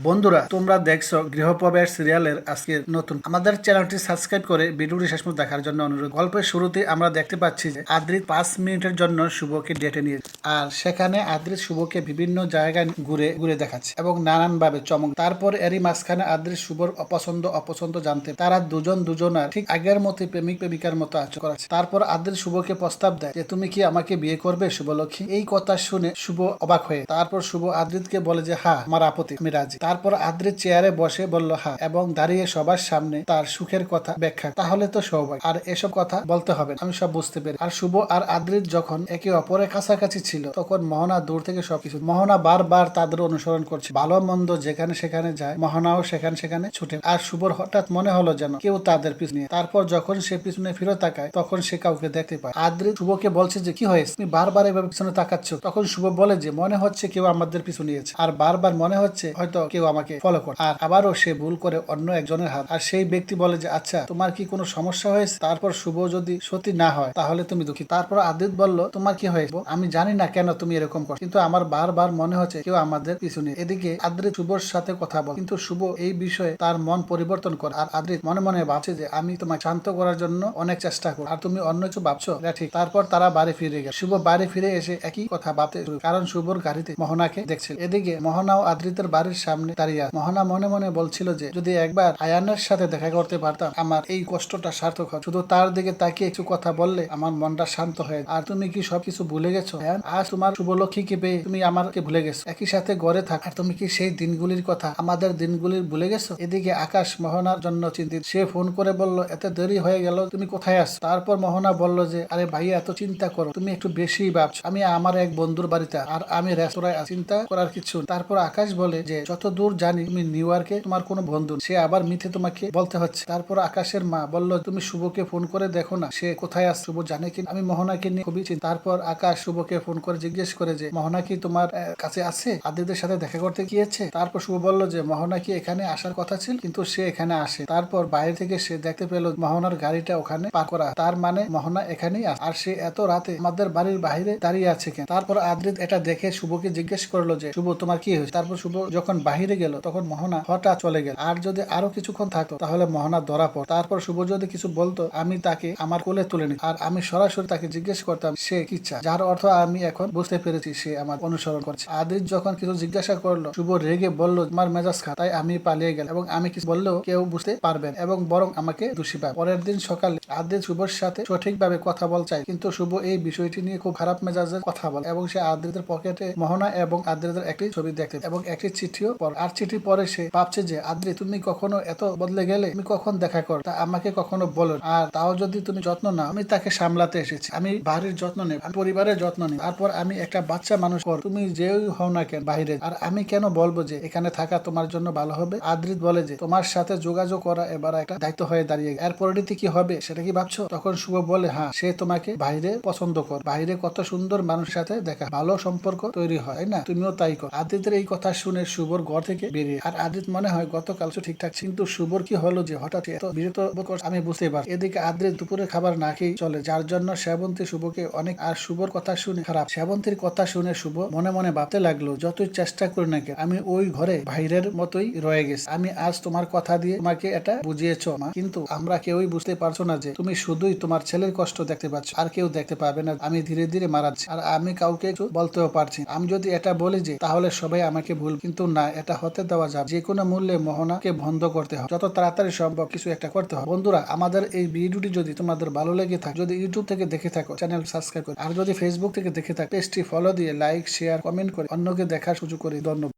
বন্ধুরা, তোমরা দেখছো গৃহপ্রবেশ সিরিয়ালের আজকের নতুন। আমাদের চ্যানেলটি সাবস্ক্রাইব করে ভিডিওটি শেষ পর্যন্ত দেখার জন্য অনুরোধ। গল্পের শুরুতে আমরা দেখতে পাচ্ছি যে আদ্রিত 5 মিনিটের জন্য শুভকে ডেটে নিয়েছে, আর সেখানে আদ্রিত শুভকে বিভিন্ন জায়গায় ঘুরে ঘুরে দেখাচ্ছে এবং নানান ভাবে চমক। তারপর এরই মাঝখানে আদ্রিত শুভর অপছন্দ জানতে তারা দুজনার ঠিক আগের মতো প্রেমিক প্রেমিকার মতো আচরণ করাচ্ছে। তারপর আদ্রিত শুভকে প্রস্তাব দেয় যে তুমি কি আমাকে বিয়ে করবে শুভলক্ষ্মী। এই কথা শুনে শুভ অবাক হয়ে তারপর শুভ আদ্রিতকে বলে যে হ্যাঁ, আমার আপত্তি, আমি রাজি। তারপর আদ্রিত চেয়ারে বসে বলল হ্যাঁ, এবং দাঁড়িয়ে সবার সামনে তার সুখের কথা ব্যাখ্যা। তাহলে তো সৌভাগ্য, আর এসব কথা বলতে হবে, আমি সব বুঝতে পেরে। আর শুভ আর আদ্রিত যখন একে অপরের কাছাকাছি ছিল তখন মোহনা দূর থেকে সবকিছু। মোহনা বারবার তাদের অনুসরণ করছে, ভালো মন্দ যেখানে সেখানে যায়, মোহনাও সেখানে ছুটে। আর শুভর হঠাৎ মনে হলো যেন কেউ তাদের পিছনে। তারপর যখন সে পিছনে ফিরে তাকায় তখন সে কাউকে দেখতে পায়। আদ্রিত শুভকে বলছে যে কি হয়েছে, তুমি বারবার এভাবে পিছনে তাকাচ্ছ। তখন শুভ বলে যে মনে হচ্ছে কেউ আমাদের পিছু নিয়েছে, আর বারবার মনে হচ্ছে হয়তো কেউ আমাকে ফলো করে। আর আবারও সে ভুল করে অন্য একজনের হাত। আর সেই ব্যক্তি বলে যে আচ্ছা, তোমার কি কোনো সমস্যা হয়েছে? তারপর শুভ যদি সত্যি না হয় তাহলে তুমি দুঃখী। তারপর আদিত বলল তোমার কি হয়েছে? আমি জানি না কেন তুমি এরকম করো, কিন্তু আমার বারবার মনে হচ্ছে কেউ আমাদের পিছু নিয়ে। এদিকে আদ্রিত শুভর সাথে কথা বল, কিন্তু শুভ এই বিষয়ে তার মন পরিবর্তন করে। আর আদ্রিত মনে মনে ভাবছে যে আমি তোমাকে শান্ত করার জন্য অনেক চেষ্টা করি, আর তুমি অন্য কিছু ভাবছো, এটা ঠিক। তারপর তারা বাড়ি ফিরে গেল। শুভ বাড়ি ফিরে এসে একই কথা ভাবতে শুরু, কারণ শুভর গাড়িতে মোহনাকে দেখছিল। এদিকে মোহনাও আদ্রিতের বাড়ির সামনে দাঁড়িয়ে আছে। মোহনা মনে মনে বলছিল যে যদি একবার আয়ানের সাথে দেখা করতে পারতাম আমার এই কষ্টটা সার্থক হয়। শুধু তার দিকে তাকিয়ে কিছু কথা বললে আমার মনটা শান্ত হয়ে। আর তুমি কি সবকিছু ভুলে গেছো আয়ান? আজ তোমার শুভলক্ষ্মীকে পেয়ে তুমি আমাকে ভুলে গেছো, একই সাথে গড়ে থাক। আর তুমি কি সেই দিনগুলির কথা, আমাদের দিনগুলির ভুলে গেছো? এদিকে আকাশ মোহনার জন্য চিন্তিত। সে ফোন করে বলল এত দেরি হয়ে গেল, তুমি কোথায় আছো? তারপর মোহনা বলল যে আরে ভাইয়া, এত চিন্তা করো, তুমি একটু বেশি ভাবছো। আমি আমার এক বন্ধুর বাড়িতে, আর আমি রেস্তোরাঁয় চিন্তা করার কিছু। তারপর আকাশ বলে যে যত দূর জানি তুমি নিউ ইয়র্কে তোমার কোনো বন্ধু। সে আবার মিথ্যে তোমাকে বলতে হচ্ছে। তারপর আকাশের মা বলল তুমি শুভকে ফোন করে দেখো না, সে কোথায় আছে, শুভ জানে কি। আমি মোহনাকে নিয়ে খুবই চিন্তা। তারপর আকাশ শুভকে ফোন করে জিজ্ঞেস করে যে মোহনা কি তোমার কাছে আছে, আদিদের সাথে দেখা করতে গিয়েছে? তারপর শুভ বলল যে মোহনা কি এখানে আসার কথা ছিল, কিন্তু সে এখানে আসে। তারপর বাইরে থেকে সে দেখতে পেল মোহনার গাড়িটা ওখানে পার্ক করা, তার মানে মোহনা এখানেই আছে। আর সে এত রাতে আমাদের বাড়ির বাইরে দাঁড়িয়ে আছে কেন? তারপর আদ্রিত এটা দেখে শুভকে জিজ্ঞেস করলো যে শুভ তোমার কি হয়েছে? তারপর শুভ যখন বাহিরে গেল তখন মোহনা হঠাৎ চলে গেল। আর যদি আরো কিছুক্ষণ থাকতো তাহলে মোহনা ধরা পড়ত। তারপর শুভ যদি কিছু বলতো আমি তাকে আমার কোলে তুলে নিত, আর আমি সরাসরি তাকে জিজ্ঞেস করতাম সে কি চায়, যার অর্থ আমি এখন বুঝতে পেরেছি সে আমার অনুসরণ করছে। আদ্রিত যখন কিছু জিজ্ঞাসা করলো শুভ রেগে বলল তোমার মেজাজ খা, তাই আমি পালিয়ে গেল, এবং আমি কিছু বললেও কেউ বুঝতে পারবেন এবং বরং আমাকে দোষী পাবে। পরের দিন সকালে আদ্রিত শুভর সাথে সঠিকভাবে কথা বলতে চায়, কিন্তু শুভ এই বিষয়টি নিয়ে খুব খারাপ মেজাজের কথা বলে, এবং সে আদ্রিতের পকেটে মোহনা এবং আদ্রিতের একটি ছবি দেখতে এবং একটি চিঠিও পড়ে। আর চিঠি পরে সে ভাবছে যে আদ্রিত তুমি কখনো এত বদলে গেলে, তুমি কখন দেখা কর, তা আমাকে কখনো বলো, আর তাও যদি তুমি যত্ন নাও, আমি তাকে সামলাতে এসেছি, আমি বাড়ির যত্ন নেব, আমি পরিবারের যত্ন নেব। তারপর আমি একটা বাচ্চা মানুষ কর, তুমি যেই হও না কেন বাইরে, আর আমি কেন বলবো যে এখানে থাকা তোমার জন্য ভালো হবে? আদ্রিত বলে যে তোমার সাথে যোগাযোগ করা এবার একটা দায়িত্ব হয়ে দাঁড়িয়ে, এর পরিণতি কি হবে সেটা কি ভাবছো? তখন শুভ বলে হ্যাঁ, সে তোমাকে বাইরে পছন্দ কর, বাইরে কত সুন্দর মানুষের সাথে দেখা, ভালো সম্পর্ক তৈরি হয়, তাই না? তুমিও তাই কর। আদ্রিতের এই কথা শুনে শুভর ঘর থেকে বেরিয়ে। আর আদ্রিত মনে হয় গতকাল ঠিকঠাক, কিন্তু শুভর কি হলো যে হঠাৎ এত বিরত বোধ করছে, আমি বুঝতে পারছি। এদিকে আদ্রিত দুপুরে খাবার না খেয়ে চলে, যার জন্য শ্রাবন্তী শুভকে অনেক। আর শুভর কথা শুনে খারাপ। শ্রাবন্তীর কথা শুনে শুভ মনে মনে ভাবতে লাগলো যতই চেষ্টা করি না কেন আমি ওই ঘরে বাইরের মতোই রয়ে গেছি। আমি আজ তোমার কথা দিয়ে তোমাকে এটা বুঝিয়েছ মা, কিন্তু আমরা কেউই বুঝতে পারছো না যে তুমি শুধুই তোমার ছেলের কষ্ট দেখতে পাচ্ছ, আর কেউ দেখতে পাবে না আমি ধীরে ধীরে মারা যাচ্ছি, আর আমি কাউকে কিছু বলতেও পারছি। আমি যদি এটা বলি যে তাহলে সবাই আমাকে ভুল, কিন্তু না, এটা হতে দেওয়া যাবে। যে কোনো মূল্যে মোহনাকে বন্ধ করতে হবে, যত তাড়াতাড়ি সম্ভব কিছু একটা করতে হবে। বন্ধুরা, আমাদের এই ভিডিওটি যদি তোমাদের ভালো লেগে থাকে, যদি ইউটিউব থেকে দেখে থাকো চ্যানেল সাবস্ক্রাইব করো, আর যদি ফেসবুক থেকে দেখে থাকো পেজটি ফলো দিয়ে লাইক শেয়ার কমেন্ট করে অন্যকে দেখার সুযোগ করে। ধন্যবাদ।